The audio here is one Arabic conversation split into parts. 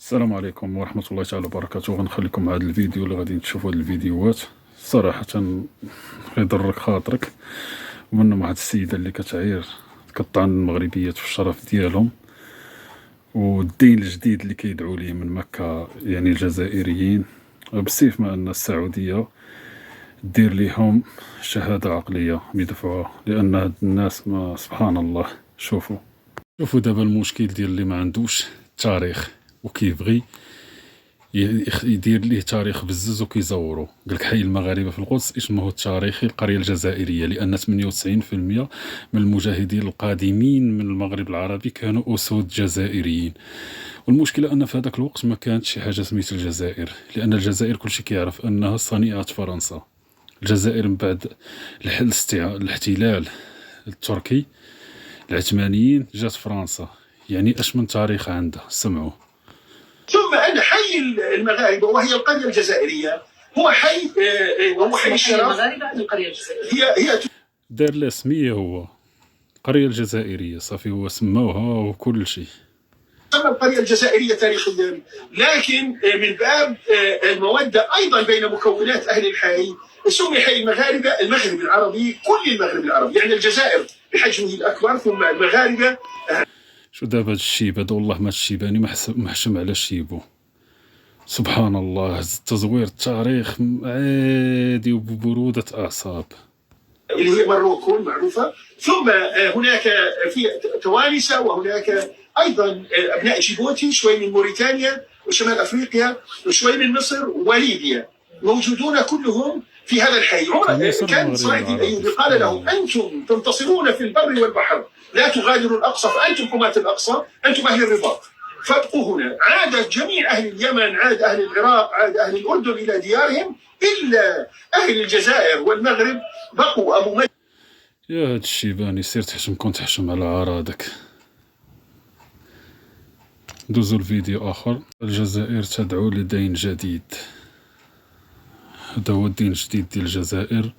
السلام عليكم ورحمة الله تعالى وبركاته. غنخليكم مع هذا الفيديو اللي غادي تشوفوا. هاد الفيديوهات صراحة غيضرك خاطرك، ومنهم واحد السيدة اللي كتعاير كطعن المغربيات في الشرف ديالهم، والدين الجديد اللي كيدعو ليه من مكة يعني الجزائريين، بسيف ما أن السعودية دير ليهم شهادة عقلية بيدفعوها، لأن هاد الناس ما سبحان الله. شوفوا دابا المشكل ديال اللي ما عندوش تاريخ وكيبغي يدير ليه تاريخ بزز وكيزورو. قالك حي المغاربه في القدس اسمه التاريخي القريه الجزائريه، لان 98% من المجاهدين القادمين من المغرب العربي كانوا اسود جزائريين. والمشكله ان في هذاك الوقت ما كانتش شي حاجه سميتها الجزائر، لان الجزائر كلشي كيعرف انها صنيعه فرنسا. الجزائر من بعد الاحتلال التركي العثمانيين جات فرنسا، يعني اش من تاريخ عندها سمعوا. ثم أن حي المغاربة وهي القرية الجزائرية هو حي الشرف. المغاربة القرية الجزائرية هي دار له سمية، هو القرية الجزائرية صافي، هو سموها وكل شيء. تسمى القرية الجزائرية تاريخيا، لكن من باب المودة أيضا بين مكونات أهل الحي سمي حي المغاربة المغرب العربي، كل المغرب العربي، يعني الجزائر بحجمه الأكبر ثم المغاربة. شو دابا هاد الشيب هذا؟ والله ما الشيباني محشم على شيبو. سبحان الله، تزوير التاريخ عادي وببرودة أعصاب. اللي هي مروكو المعروفة، ثم هناك في توانسة، وهناك أيضا أبناء جيبوتي، شوي من موريتانيا وشمال أفريقيا وشوي من مصر وليبيا، موجودون كلهم في هذا الحي. كان صلاح الدين الأيوبي قال لهم: أنتم تنتصرون في البر والبحر، لا تغادروا الأقصى، فأنتم حماة الأقصى، أنتم أهل الرباط، فابقوا هنا. عادت جميع أهل اليمن، عاد أهل العراق، عاد أهل الأردن إلى ديارهم، إلا أهل الجزائر والمغرب بقوا. أبو مجد يا هاد الشيباني سير تحشم، تحشم على عرادك. دوزو الفيديو آخر. الجزائر تدعو لدين جديد. هذا هو الدين الجديد ديال الجزائر.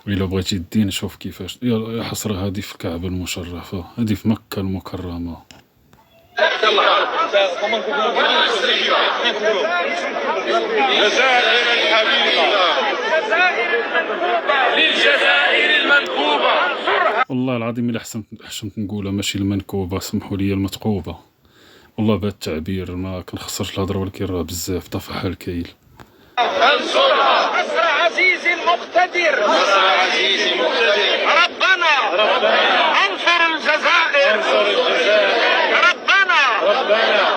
إلا بغيتي الدين شوف كيفاش. يا حسرة، هذه في الكعبة المشرفة، هذه في مكة المكرمة. الجزائر الحبيبة، للجزائر المنكوبة. والله العظيم إلا حشمت نقولها، ماشي المنكوبة، سمحوا لي، المتقوبة. والله بهذا التعبير ما كنخسرش الهضره، ولكن راه بزاف طفحها الكيل. انصرها نصر عزيز مقتدر، نصر عزيز مقتدر. ربنا انصر الجزائر، انصر الجزائر. ربنا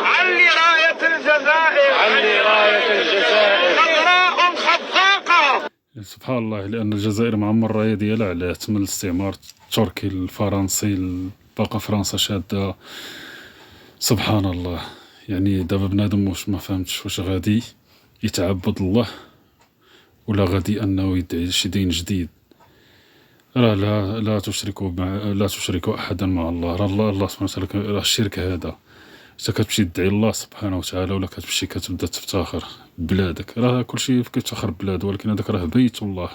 علي راية الجزائر، علي راية الجزائر. خضراء خفاقة. سبحان الله، لأن الجزائر معمر الراية ديالها علات من الاستعمار التركي الفرنسي، باقا فرنسا شادة. سبحان الله. يعني دابا بنادم واش ما فهمتش واش غادي يتعبد الله ولا غادي انه يدعي شي دين جديد. راه لا تشركوا احدا مع الله. راه الله سبحانه وتعالى، راه الشرك هذا. اذا كتمشي تدعي الله سبحانه وتعالى ولا كتمشي كتبدا تفتخر ببلادك، راه كلشي كيفتخر ببلاد، ولكن هذاك راه بيت الله.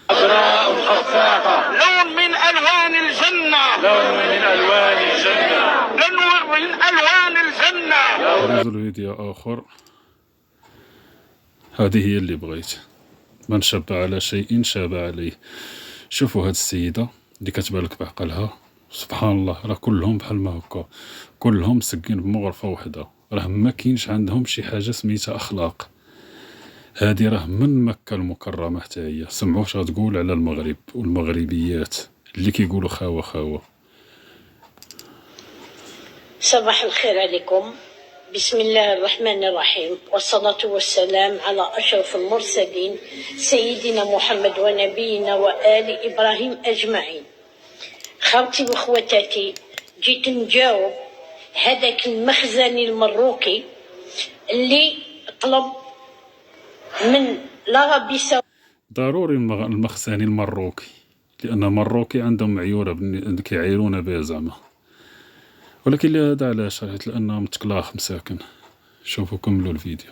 خضراء خفاقة، لون من الوان الجنة، لون من الوان الجنة، لون من الوان الجنة. نزل فيديو اخر. هذه هي اللي بغيت. من شب على شيء شاب عليه. شوفوا هاد السيدة اللي كتبان لك بعقلها، سبحان الله، راه كلهم بحال ما هكا، كلهم مسكين بمغرفة وحدة، راه ما كاينش عندهم شي حاجة سميتها أخلاق. هادي راه من مكة المكرمة حتى هي. سمعوا واش غتقول على المغرب والمغربيات اللي كيقولوا خاوة خاوة. صباح الخير عليكم. بسم الله الرحمن الرحيم، والصلاة والسلام على أشرف المرسلين سيدنا محمد ونبينا وآل إبراهيم أجمعين. خوتي وخواتاتي، جيت نجاوب هذاك المخزن المروكي اللي طلب من العربي السعودية. ضروري المخزن المروكي، لأن مروكي عندهم معيورة كيعايرون بها زعما، ولكن هذا علاش؟ لأنه متكلاخ مساكن. شوفوا كملوا الفيديو.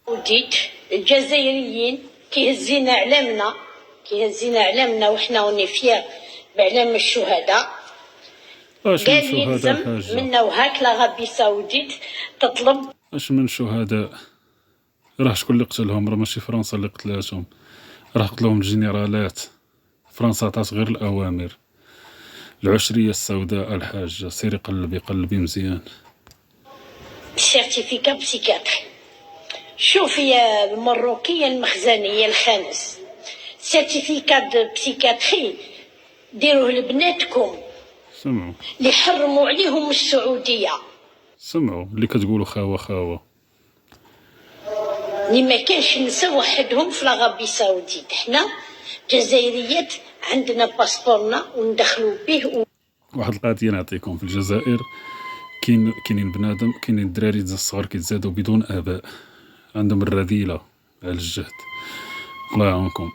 وديت الجزائريين كيهزينا علامنا وحنا وني فيها بعلام الشهداء. قال يلزم منا وهاك العربية السعودية تطلب اش من شهداء، راه شكون اللي قتلهم؟ راه ماشي فرنسا اللي قتلاتهم، راه قتلوهم الجنرالات. فرنسا عطات غير الأوامر. العشرية السوداء الحاجة، سيري قلبي مزيان. سيرتيفيكا بسيكاتري. شوف يا المروكية المخزنية الخانس، سيرتيفيكا دو بسيكاتري ديروه لبناتكم سمعوا اللي حرموا عليهم السعودية، سمعوا اللي كتقولوا خاوة اللي ما كانش نسا وحدهم في العربية السعودية. حنا جزائريات عندنا باسبورنا وندخلوا به. واحد القضية نعطيكم، في الجزائر كاينين بنادم، كاينين الدراري الصغار كيتزادوا بدون آباء، عندهم الرذيلة على الجهد. الله يعاونكم.